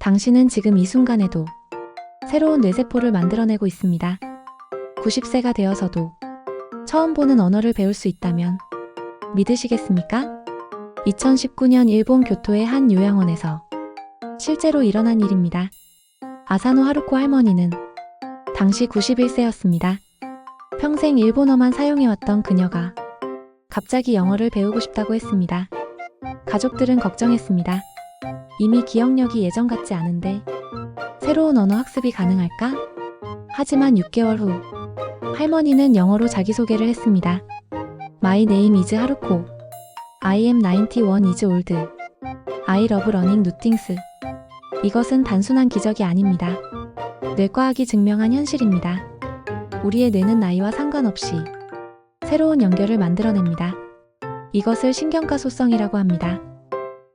당신은 지금 이 순간에도 새로운 뇌세포를 만들어내고 있습니다. 90세가 되어서도 처음 보는 언어를 배울 수 있다면 믿으시겠습니까? 2019년 일본 교토의 한 요양원에서 실제로 일어난 일입니다. 아사노 하루코 할머니는 당시 91세였습니다. 평생 일본어만 사용해왔던 그녀가 갑자기 영어를 배우고 싶다고 했습니다. 가족들은 걱정했습니다. 이미 기억력이 예전 같지 않은데 새로운 언어 학습이 가능할까? 하지만 6개월 후 할머니는 영어로 자기소개를 했습니다. My name is 하루코. I am 91 years old. I love learning new things. 이것은 단순한 기적이 아닙니다. 뇌과학이 증명한 현실입니다. 우리의 뇌는 나이와 상관없이 새로운 연결을 만들어냅니다. 이것을 신경가소성이라고 합니다.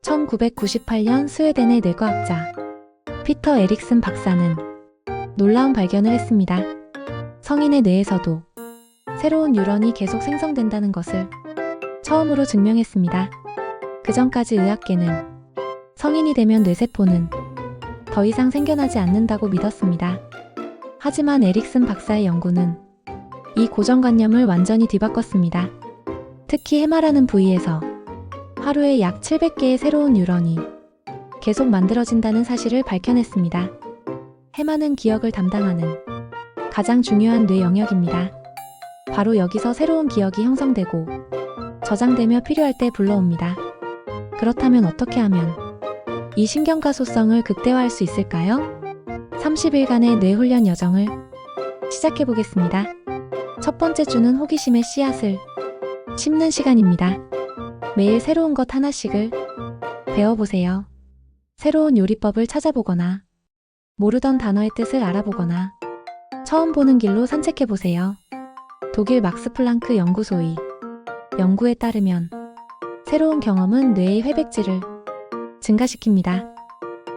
1998년 스웨덴의 뇌과학자 피터 에릭슨 박사는 놀라운 발견을 했습니다. 성인의 뇌에서도 새로운 뉴런이 계속 생성된다는 것을 처음으로 증명했습니다. 그 전까지 의학계는 성인이 되면 뇌세포는 더 이상 생겨나지 않는다고 믿었습니다. 하지만 에릭슨 박사의 연구는 이 고정관념을 완전히 뒤바꿨습니다. 특히 해마라는 부위에서 하루에 약 700개의 새로운 뉴런이 계속 만들어진다는 사실을 밝혀냈습니다. 해마는 기억을 담당하는 가장 중요한 뇌 영역입니다. 바로 여기서 새로운 기억이 형성되고 저장되며 필요할 때 불러옵니다. 그렇다면 어떻게 하면 이 신경가소성을 극대화할 수 있을까요? 30일간의 뇌훈련 여정을 시작해보겠습니다. 첫 번째 주는 호기심의 씨앗을 심는 시간입니다. 매일 새로운 것 하나씩을 배워보세요. 새로운 요리법을 찾아보거나 모르던 단어의 뜻을 알아보거나 처음 보는 길로 산책해보세요. 독일 막스 플랑크 연구소의 연구에 따르면 새로운 경험은 뇌의 회백질을 증가시킵니다.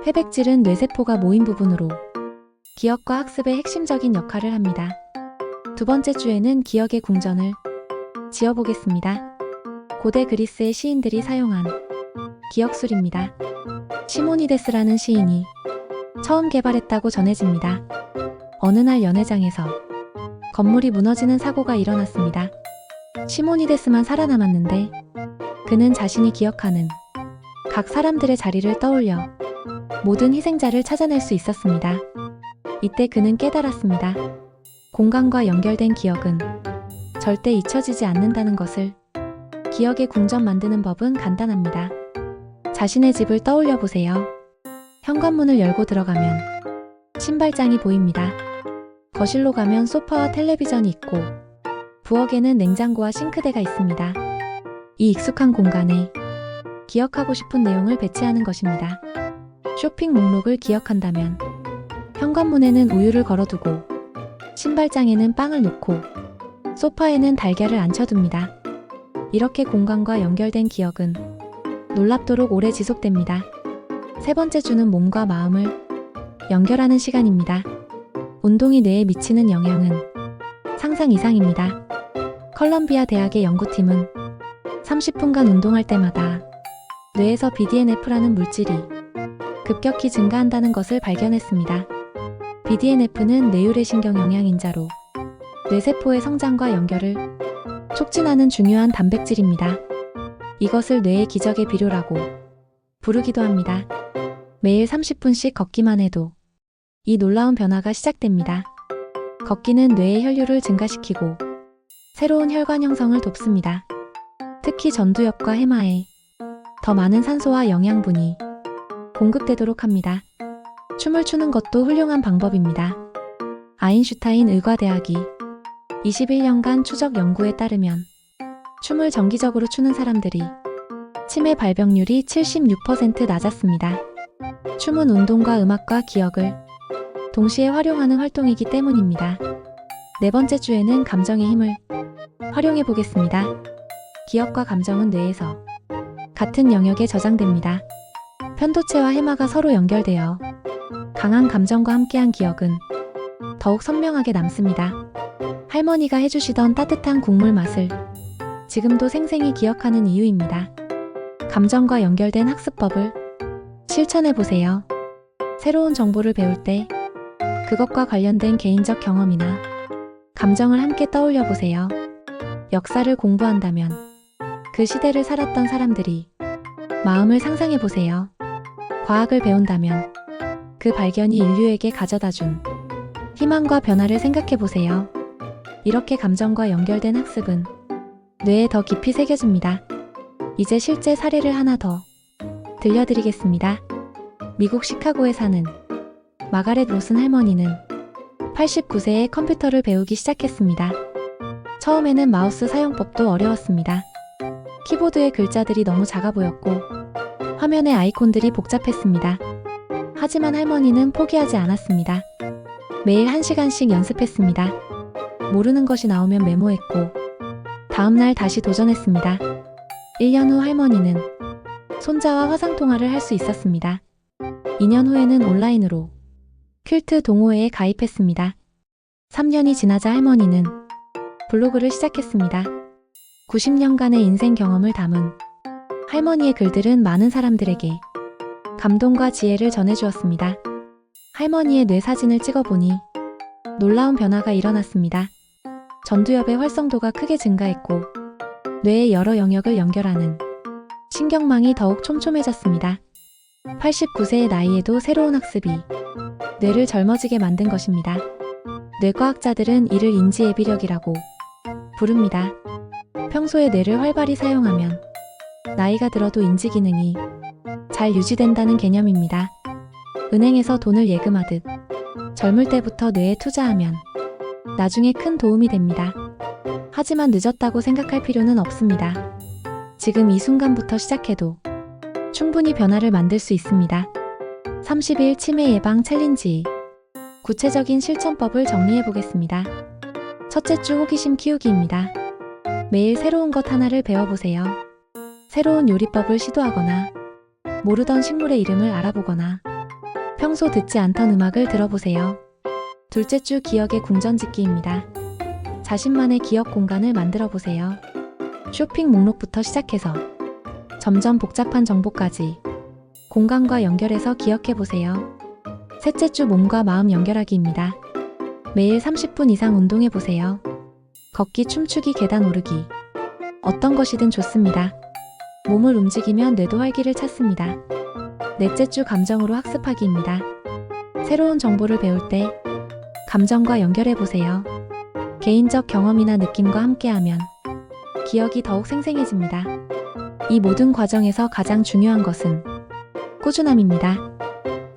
회백질은 뇌세포가 모인 부분으로 기억과 학습의 핵심적인 역할을 합니다. 두 번째 주에는 기억의 궁전을 지어보겠습니다. 고대 그리스의 시인들이 사용한 기억술입니다. 시모니데스라는 시인이 처음 개발했다고 전해집니다. 어느 날 연회장에서 건물이 무너지는 사고가 일어났습니다. 시모니데스만 살아남았는데 그는 자신이 기억하는 각 사람들의 자리를 떠올려 모든 희생자를 찾아낼 수 있었습니다. 이때 그는 깨달았습니다. 공간과 연결된 기억은 절대 잊혀지지 않는다는 것을. 기억의 궁전 만드는 법은 간단합니다. 자신의 집을 떠올려 보세요. 현관문을 열고 들어가면 신발장이 보입니다. 거실로 가면 소파와 텔레비전이 있고 부엌에는 냉장고와 싱크대가 있습니다. 이 익숙한 공간에 기억하고 싶은 내용을 배치하는 것입니다. 쇼핑 목록을 기억한다면 현관문에는 우유를 걸어두고 신발장에는 빵을 놓고 소파에는 달걀을 앉혀둡니다. 이렇게 공간과 연결된 기억은 놀랍도록 오래 지속됩니다. 세 번째 주는 몸과 마음을 연결하는 시간입니다. 운동이 뇌에 미치는 영향은 상상 이상입니다. 컬럼비아 대학의 연구팀은 30분간 운동할 때마다 뇌에서 BDNF라는 물질이 급격히 증가한다는 것을 발견했습니다. BDNF는 뇌유래신경 영양인자로 뇌세포의 성장과 연결을 촉진하는 중요한 단백질입니다. 이것을 뇌의 기적의 비료라고 부르기도 합니다. 매일 30분씩 걷기만 해도 이 놀라운 변화가 시작됩니다. 걷기는 뇌의 혈류를 증가시키고 새로운 혈관 형성을 돕습니다. 특히 전두엽과 해마에 더 많은 산소와 영양분이 공급되도록 합니다. 춤을 추는 것도 훌륭한 방법입니다. 아인슈타인 의과대학이 21년간 추적 연구에 따르면 춤을 정기적으로 추는 사람들이 치매 발병률이 76% 낮았습니다. 춤은 운동과 음악과 기억을 동시에 활용하는 활동이기 때문입니다. 네 번째 주에는 감정의 힘을 활용해 보겠습니다. 기억과 감정은 뇌에서 같은 영역에 저장됩니다. 편도체와 해마가 서로 연결되어 강한 감정과 함께한 기억은 더욱 선명하게 남습니다. 할머니가 해주시던 따뜻한 국물 맛을 지금도 생생히 기억하는 이유입니다. 감정과 연결된 학습법을 실천해보세요. 새로운 정보를 배울 때 그것과 관련된 개인적 경험이나 감정을 함께 떠올려 보세요. 역사를 공부한다면 그 시대를 살았던 사람들이 마음을 상상해 보세요. 과학을 배운다면 그 발견이 인류에게 가져다 준 희망과 변화를 생각해 보세요. 이렇게 감정과 연결된 학습은 뇌에 더 깊이 새겨집니다. 이제 실제 사례를 하나 더 들려드리겠습니다. 미국 시카고에 사는 마가렛 로슨 할머니는 89세에 컴퓨터를 배우기 시작했습니다. 처음에는 마우스 사용법도 어려웠습니다. 키보드의 글자들이 너무 작아 보였고 화면의 아이콘들이 복잡했습니다. 하지만 할머니는 포기하지 않았습니다. 매일 1시간씩 연습했습니다. 모르는 것이 나오면 메모했고 다음날 다시 도전했습니다. 1년 후 할머니는 손자와 화상통화를 할 수 있었습니다. 2년 후에는 온라인으로 퀼트 동호회에 가입했습니다. 3년이 지나자 할머니는 블로그를 시작했습니다. 90년간의 인생 경험을 담은 할머니의 글들은 많은 사람들에게 감동과 지혜를 전해주었습니다. 할머니의 뇌 사진을 찍어보니 놀라운 변화가 일어났습니다. 전두엽의 활성도가 크게 증가했고 뇌의 여러 영역을 연결하는 신경망이 더욱 촘촘해졌습니다. 89세의 나이에도 새로운 학습이 뇌를 젊어지게 만든 것입니다. 뇌과학자들은 이를 인지예비력이라고 부릅니다. 평소에 뇌를 활발히 사용하면 나이가 들어도 인지 기능이 잘 유지된다는 개념입니다. 은행에서 돈을 예금하듯 젊을 때부터 뇌에 투자하면 나중에 큰 도움이 됩니다. 하지만 늦었다고 생각할 필요는 없습니다. 지금 이 순간부터 시작해도 충분히 변화를 만들 수 있습니다. 30일 치매 예방 챌린지. 구체적인 실천법을 정리해 보겠습니다. 첫째 주 호기심 키우기입니다. 매일 새로운 것 하나를 배워보세요. 새로운 요리법을 시도하거나 모르던 식물의 이름을 알아보거나 평소 듣지 않던 음악을 들어보세요. 둘째 주 기억의 궁전짓기입니다. 자신만의 기억 공간을 만들어 보세요. 쇼핑 목록부터 시작해서 점점 복잡한 정보까지 공간과 연결해서 기억해 보세요. 셋째 주 몸과 마음 연결하기입니다. 매일 30분 이상 운동해 보세요. 걷기, 춤추기, 계단 오르기. 어떤 것이든 좋습니다. 몸을 움직이면 뇌도 활기를 찾습니다. 넷째 주 감정으로 학습하기입니다. 새로운 정보를 배울 때 감정과 연결해 보세요. 개인적 경험이나 느낌과 함께하면 기억이 더욱 생생해집니다. 이 모든 과정에서 가장 중요한 것은 꾸준함입니다.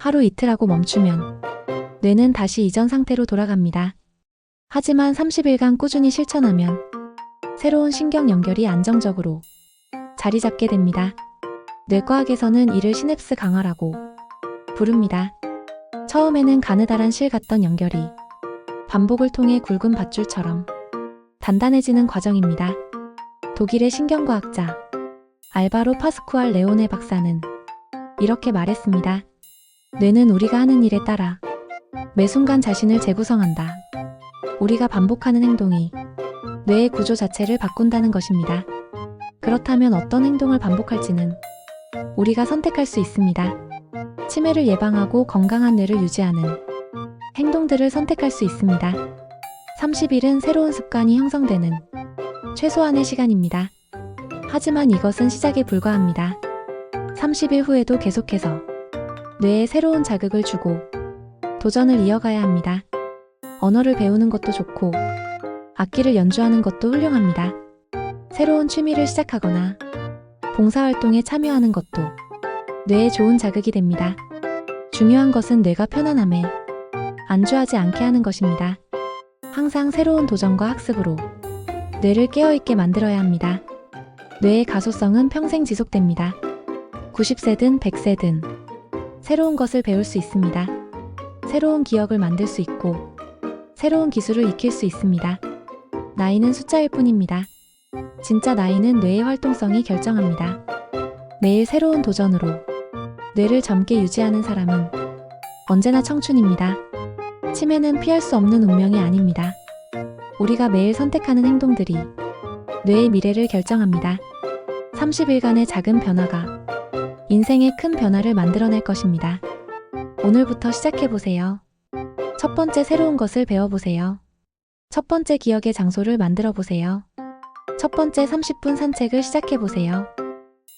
하루 이틀 하고 멈추면 뇌는 다시 이전 상태로 돌아갑니다. 하지만 30일간 꾸준히 실천하면 새로운 신경 연결이 안정적으로 자리 잡게 됩니다. 뇌과학에서는 이를 시냅스 강화라고 부릅니다. 처음에는 가느다란 실 같던 연결이 반복을 통해 굵은 밧줄처럼 단단해지는 과정입니다. 독일의 신경과학자 알바로 파스쿠알 레오네 박사는 이렇게 말했습니다. 뇌는 우리가 하는 일에 따라 매 순간 자신을 재구성한다. 우리가 반복하는 행동이 뇌의 구조 자체를 바꾼다는 것입니다. 그렇다면 어떤 행동을 반복할지는 우리가 선택할 수 있습니다. 치매를 예방하고 건강한 뇌를 유지하는 행동들을 선택할 수 있습니다. 30일은 새로운 습관이 형성되는 최소한의 시간입니다. 하지만 이것은 시작에 불과합니다. 30일 후에도 계속해서 뇌에 새로운 자극을 주고 도전을 이어가야 합니다. 언어를 배우는 것도 좋고 악기를 연주하는 것도 훌륭합니다. 새로운 취미를 시작하거나 봉사활동에 참여하는 것도 뇌에 좋은 자극이 됩니다. 중요한 것은 뇌가 편안함에 안주하지 않게 하는 것입니다. 항상 새로운 도전과 학습으로 뇌를 깨어있게 만들어야 합니다. 뇌의 가소성은 평생 지속됩니다. 90세든 100세든 새로운 것을 배울 수 있습니다. 새로운 기억을 만들 수 있고 새로운 기술을 익힐 수 있습니다. 나이는 숫자일 뿐입니다. 진짜 나이는 뇌의 활동성이 결정합니다. 매일 새로운 도전으로 뇌를 젊게 유지하는 사람은 언제나 청춘입니다. 치매는 피할 수 없는 운명이 아닙니다. 우리가 매일 선택하는 행동들이 뇌의 미래를 결정합니다. 30일간의 작은 변화가 인생의 큰 변화를 만들어낼 것입니다. 오늘부터 시작해보세요. 첫 번째 새로운 것을 배워보세요. 첫 번째 기억의 장소를 만들어보세요. 첫 번째 30분 산책을 시작해보세요.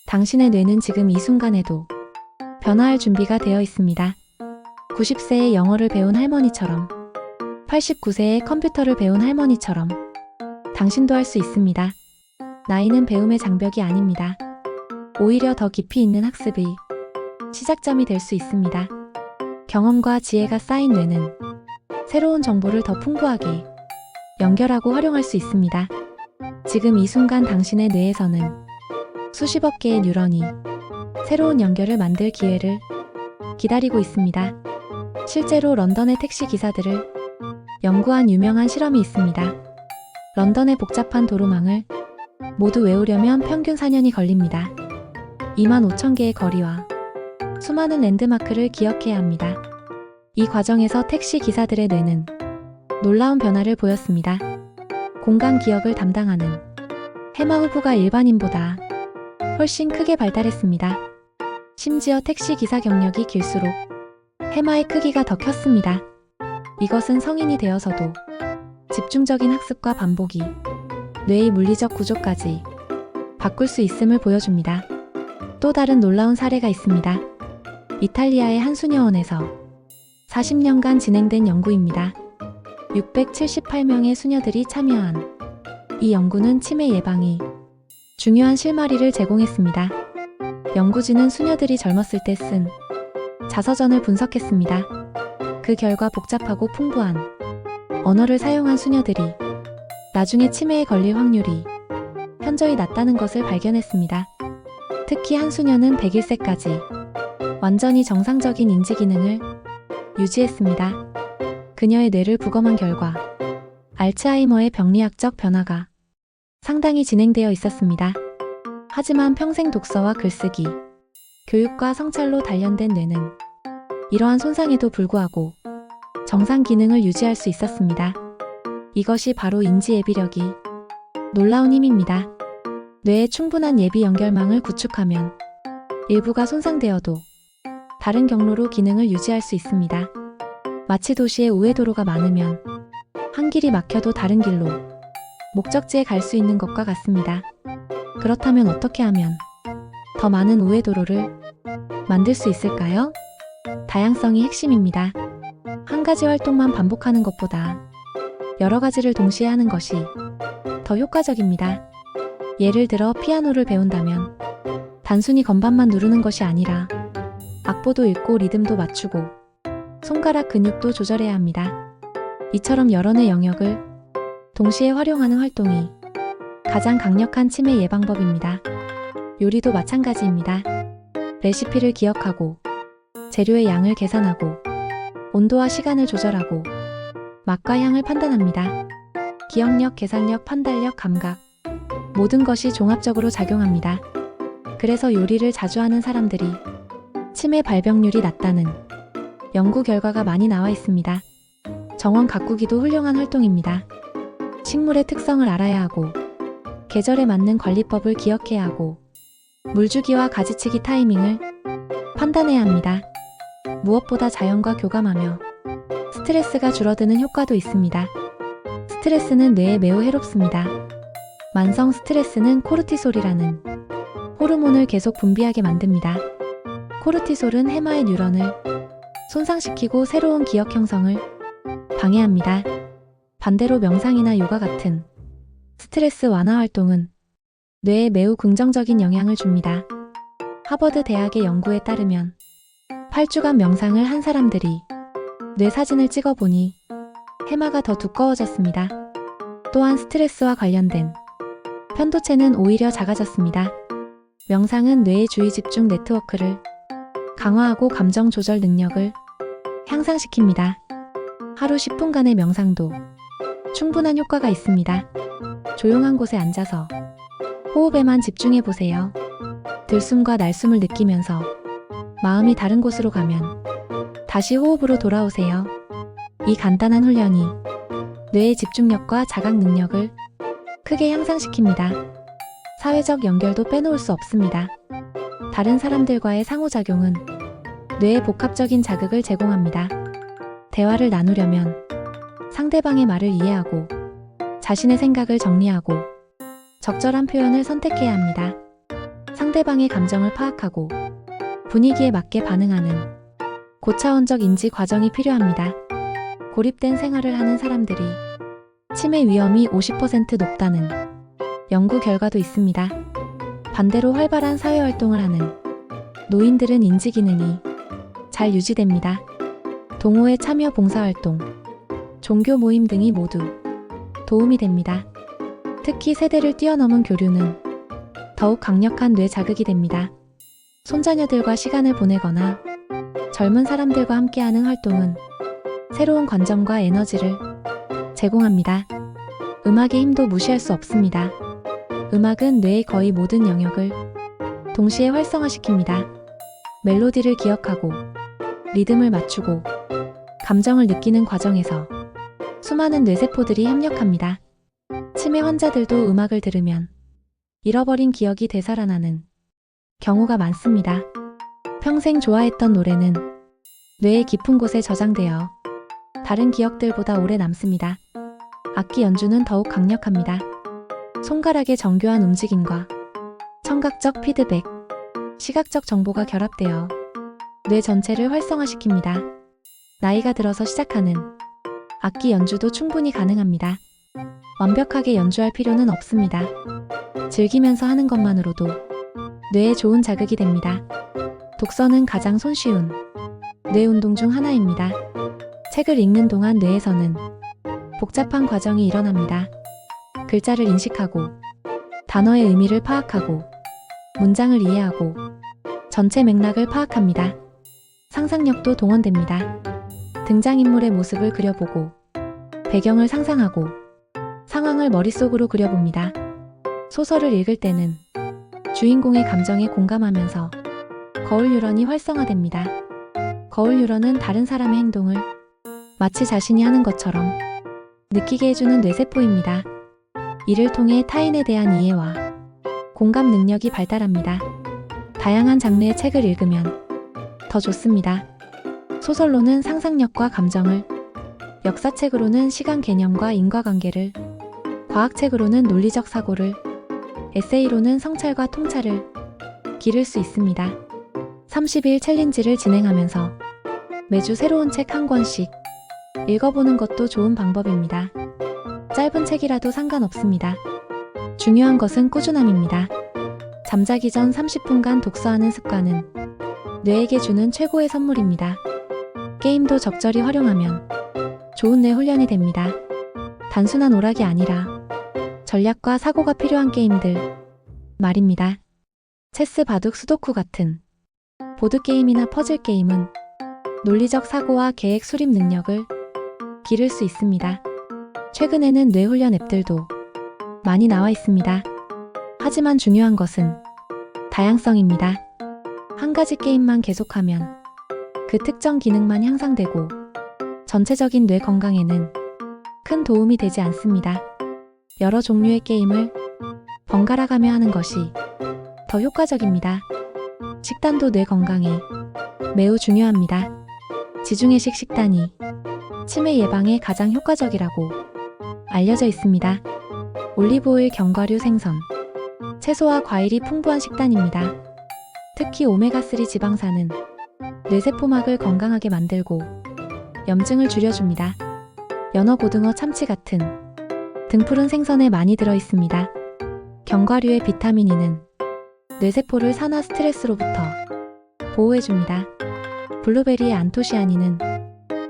당신의 뇌는 지금 이 순간에도 변화할 준비가 되어 있습니다. 90세의 영어를 배운 할머니처럼, 89세의 컴퓨터를 배운 할머니처럼 당신도 할 수 있습니다. 나이는 배움의 장벽이 아닙니다. 오히려 더 깊이 있는 학습이 시작점이 될 수 있습니다. 경험과 지혜가 쌓인 뇌는 새로운 정보를 더 풍부하게 연결하고 활용할 수 있습니다. 지금 이 순간 당신의 뇌에서는 수십억 개의 뉴런이 새로운 연결을 만들 기회를 기다리고 있습니다. 실제로 런던의 택시 기사들을 연구한 유명한 실험이 있습니다. 런던의 복잡한 도로망을 모두 외우려면 평균 4년이 걸립니다. 25,000개의 거리와 수많은 랜드마크를 기억해야 합니다. 이 과정에서 택시 기사들의 뇌는 놀라운 변화를 보였습니다. 공간 기억을 담당하는 해마후브가 일반인보다 훨씬 크게 발달했습니다. 심지어 택시 기사 경력이 길수록 해마의 크기가 더 컸습니다. 이것은 성인이 되어서도 집중적인 학습과 반복이 뇌의 물리적 구조까지 바꿀 수 있음을 보여줍니다. 또 다른 놀라운 사례가 있습니다. 이탈리아의 한 수녀원에서 40년간 진행된 연구입니다. 678명의 수녀들이 참여한 이 연구는 치매 예방이 중요한 실마리를 제공했습니다. 연구진은 수녀들이 젊었을 때 쓴 자서전을 분석했습니다. 그 결과 복잡하고 풍부한 언어를 사용한 수녀들이 나중에 치매에 걸릴 확률이 현저히 낮다는 것을 발견했습니다. 특히 한 수녀는 101세까지 완전히 정상적인 인지 기능을 유지했습니다. 그녀의 뇌를 부검한 결과 알츠하이머의 병리학적 변화가 상당히 진행되어 있었습니다. 하지만 평생 독서와 글쓰기, 교육과 성찰로 단련된 뇌는 이러한 손상에도 불구하고 정상 기능을 유지할 수 있었습니다. 이것이 바로 인지 예비력이 놀라운 힘입니다. 뇌에 충분한 예비 연결망을 구축하면 일부가 손상되어도 다른 경로로 기능을 유지할 수 있습니다. 마치 도시에 우회도로가 많으면 한 길이 막혀도 다른 길로 목적지에 갈 수 있는 것과 같습니다. 그렇다면 어떻게 하면 더 많은 우회도로를 만들 수 있을까요? 다양성이 핵심입니다. 한 가지 활동만 반복하는 것보다 여러 가지를 동시에 하는 것이 더 효과적입니다. 예를 들어 피아노를 배운다면 단순히 건반만 누르는 것이 아니라 악보도 읽고 리듬도 맞추고 손가락 근육도 조절해야 합니다. 이처럼 여러 뇌 영역을 동시에 활용하는 활동이 가장 강력한 치매 예방법입니다. 요리도 마찬가지입니다. 레시피를 기억하고 재료의 양을 계산하고 온도와 시간을 조절하고 맛과 향을 판단합니다. 기억력, 계산력, 판단력, 감각 모든 것이 종합적으로 작용합니다. 그래서 요리를 자주 하는 사람들이 치매 발병률이 낮다는 연구 결과가 많이 나와 있습니다. 정원 가꾸기도 훌륭한 활동입니다. 식물의 특성을 알아야 하고 계절에 맞는 관리법을 기억해야 하고 물주기와 가지치기 타이밍을 판단해야 합니다. 무엇보다 자연과 교감하며 스트레스가 줄어드는 효과도 있습니다. 스트레스는 뇌에 매우 해롭습니다. 만성 스트레스는 코르티솔이라는 호르몬을 계속 분비하게 만듭니다. 코르티솔은 해마의 뉴런을 손상시키고 새로운 기억 형성을 방해합니다. 반대로 명상이나 요가 같은 스트레스 완화 활동은 뇌에 매우 긍정적인 영향을 줍니다. 하버드 대학의 연구에 따르면 8주간 명상을 한 사람들이 뇌 사진을 찍어보니 해마가 더 두꺼워졌습니다. 또한 스트레스와 관련된 편도체는 오히려 작아졌습니다. 명상은 뇌의 주의 집중 네트워크를 강화하고 감정 조절 능력을 향상시킵니다. 하루 10분간의 명상도 충분한 효과가 있습니다. 조용한 곳에 앉아서 호흡에만 집중해 보세요. 들숨과 날숨을 느끼면서 마음이 다른 곳으로 가면 다시 호흡으로 돌아오세요. 이 간단한 훈련이 뇌의 집중력과 자각 능력을 크게 향상시킵니다. 사회적 연결도 빼놓을 수 없습니다. 다른 사람들과의 상호작용은 뇌에 복합적인 자극을 제공합니다. 대화를 나누려면 상대방의 말을 이해하고 자신의 생각을 정리하고 적절한 표현을 선택해야 합니다. 상대방의 감정을 파악하고 분위기에 맞게 반응하는 고차원적 인지 과정이 필요합니다. 고립된 생활을 하는 사람들이 치매 위험이 50% 높다는 연구 결과도 있습니다. 반대로 활발한 사회활동을 하는 노인들은 인지 기능이 잘 유지됩니다. 동호회 참여 봉사활동, 종교 모임 등이 모두 도움이 됩니다. 특히 세대를 뛰어넘은 교류는 더욱 강력한 뇌 자극이 됩니다. 손자녀들과 시간을 보내거나 젊은 사람들과 함께하는 활동은 새로운 관점과 에너지를 제공합니다. 음악의 힘도 무시할 수 없습니다. 음악은 뇌의 거의 모든 영역을 동시에 활성화시킵니다. 멜로디를 기억하고 리듬을 맞추고 감정을 느끼는 과정에서 수많은 뇌세포들이 협력합니다. 치매 환자들도 음악을 들으면 잃어버린 기억이 되살아나는 경우가 많습니다. 평생 좋아했던 노래는 뇌의 깊은 곳에 저장되어 다른 기억들보다 오래 남습니다. 악기 연주는 더욱 강력합니다. 손가락의 정교한 움직임과 청각적 피드백, 시각적 정보가 결합되어 뇌 전체를 활성화시킵니다. 나이가 들어서 시작하는 악기 연주도 충분히 가능합니다. 완벽하게 연주할 필요는 없습니다. 즐기면서 하는 것만으로도 뇌에 좋은 자극이 됩니다. 독서는 가장 손쉬운 뇌 운동 중 하나입니다. 책을 읽는 동안 뇌에서는 복잡한 과정이 일어납니다. 글자를 인식하고 단어의 의미를 파악하고 문장을 이해하고 전체 맥락을 파악합니다. 상상력도 동원됩니다. 등장인물의 모습을 그려보고 배경을 상상하고 상황을 머릿속으로 그려봅니다. 소설을 읽을 때는 주인공의 감정에 공감하면서 거울 뉴런이 활성화됩니다. 거울 뉴런은 다른 사람의 행동을 마치 자신이 하는 것처럼 느끼게 해주는 뇌세포입니다. 이를 통해 타인에 대한 이해와 공감 능력이 발달합니다. 다양한 장르의 책을 읽으면 더 좋습니다. 소설로는 상상력과 감정을, 역사책으로는 시간 개념과 인과관계를, 과학책으로는 논리적 사고를, 에세이로는 성찰과 통찰을 기를 수 있습니다. 30일 챌린지를 진행하면서 매주 새로운 책 한 권씩 읽어보는 것도 좋은 방법입니다. 짧은 책이라도 상관없습니다. 중요한 것은 꾸준함입니다. 잠자기 전 30분간 독서하는 습관은 뇌에게 주는 최고의 선물입니다. 게임도 적절히 활용하면 좋은 뇌 훈련이 됩니다. 단순한 오락이 아니라 전략과 사고가 필요한 게임들 말입니다. 체스, 바둑, 수도쿠 같은 보드게임이나 퍼즐게임은 논리적 사고와 계획 수립 능력을 기를 수 있습니다. 최근에는 뇌 훈련 앱들도 많이 나와 있습니다. 하지만 중요한 것은 다양성입니다. 한 가지 게임만 계속하면 그 특정 기능만 향상되고 전체적인 뇌 건강에는 큰 도움이 되지 않습니다. 여러 종류의 게임을 번갈아 가며 하는 것이 더 효과적입니다. 식단도 뇌 건강에 매우 중요합니다. 지중해식 식단이 치매 예방에 가장 효과적이라고 알려져 있습니다. 올리브오일, 견과류, 생선, 채소와 과일이 풍부한 식단입니다. 특히 오메가3 지방산은 뇌세포막을 건강하게 만들고 염증을 줄여줍니다. 연어, 고등어, 참치 같은 등푸른 생선에 많이 들어있습니다. 견과류의 비타민 E는 뇌세포를 산화 스트레스로부터 보호해줍니다. 블루베리의 안토시아닌은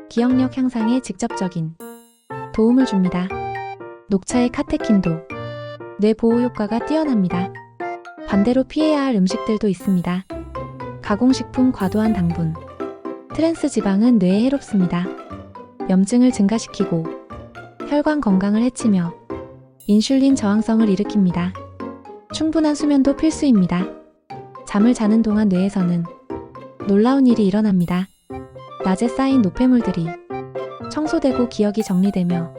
기억력 향상에 직접적인 도움을 줍니다. 녹차의 카테킨도 뇌 보호 효과가 뛰어납니다. 반대로 피해야 할 음식들도 있습니다. 가공식품, 과도한 당분, 트랜스 지방은 뇌에 해롭습니다. 염증을 증가시키고 혈관 건강을 해치며 인슐린 저항성을 일으킵니다. 충분한 수면도 필수입니다. 잠을 자는 동안 뇌에서는 놀라운 일이 일어납니다. 낮에 쌓인 노폐물들이 청소되고 기억이 정리되며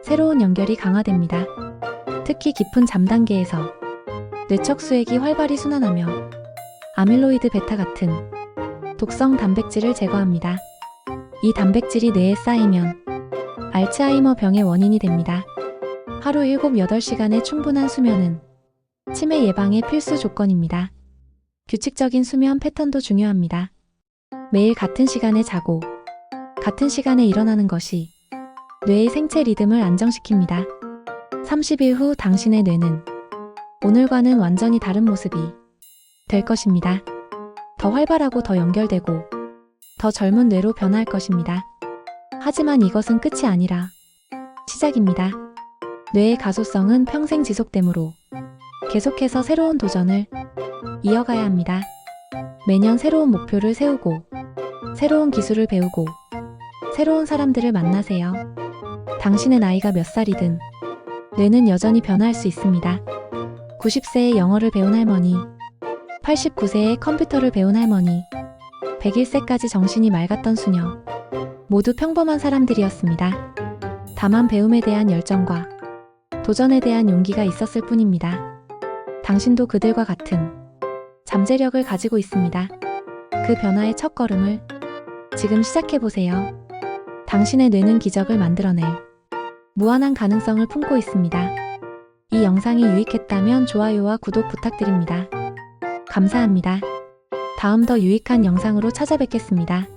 새로운 연결이 강화됩니다. 특히 깊은 잠 단계에서 뇌척 수액이 활발히 순환하며 아밀로이드 베타 같은 독성 단백질을 제거합니다. 이 단백질이 뇌에 쌓이면 알츠하이머 병의 원인이 됩니다. 하루 7, 8시간의 충분한 수면은 치매 예방의 필수 조건입니다. 규칙적인 수면 패턴도 중요합니다. 매일 같은 시간에 자고 같은 시간에 일어나는 것이 뇌의 생체 리듬을 안정시킵니다. 30일 후 당신의 뇌는 오늘과는 완전히 다른 모습이 될 것입니다. 더 활발하고 더 연결되고 더 젊은 뇌로 변화할 것입니다. 하지만 이것은 끝이 아니라 시작입니다. 뇌의 가소성은 평생 지속되므로 계속해서 새로운 도전을 이어가야 합니다. 매년 새로운 목표를 세우고 새로운 기술을 배우고 새로운 사람들을 만나세요. 당신의 나이가 몇 살이든 뇌는 여전히 변화할 수 있습니다. 90세에 영어를 배운 할머니, 89세에 컴퓨터를 배운 할머니, 101세까지 정신이 맑았던 수녀, 모두 평범한 사람들이었습니다. 다만 배움에 대한 열정과 도전에 대한 용기가 있었을 뿐입니다. 당신도 그들과 같은 잠재력을 가지고 있습니다. 그 변화의 첫걸음을 지금 시작해보세요. 당신의 뇌는 기적을 만들어낼 무한한 가능성을 품고 있습니다. 이 영상이 유익했다면 좋아요와 구독 부탁드립니다. 감사합니다. 다음 더 유익한 영상으로 찾아뵙겠습니다.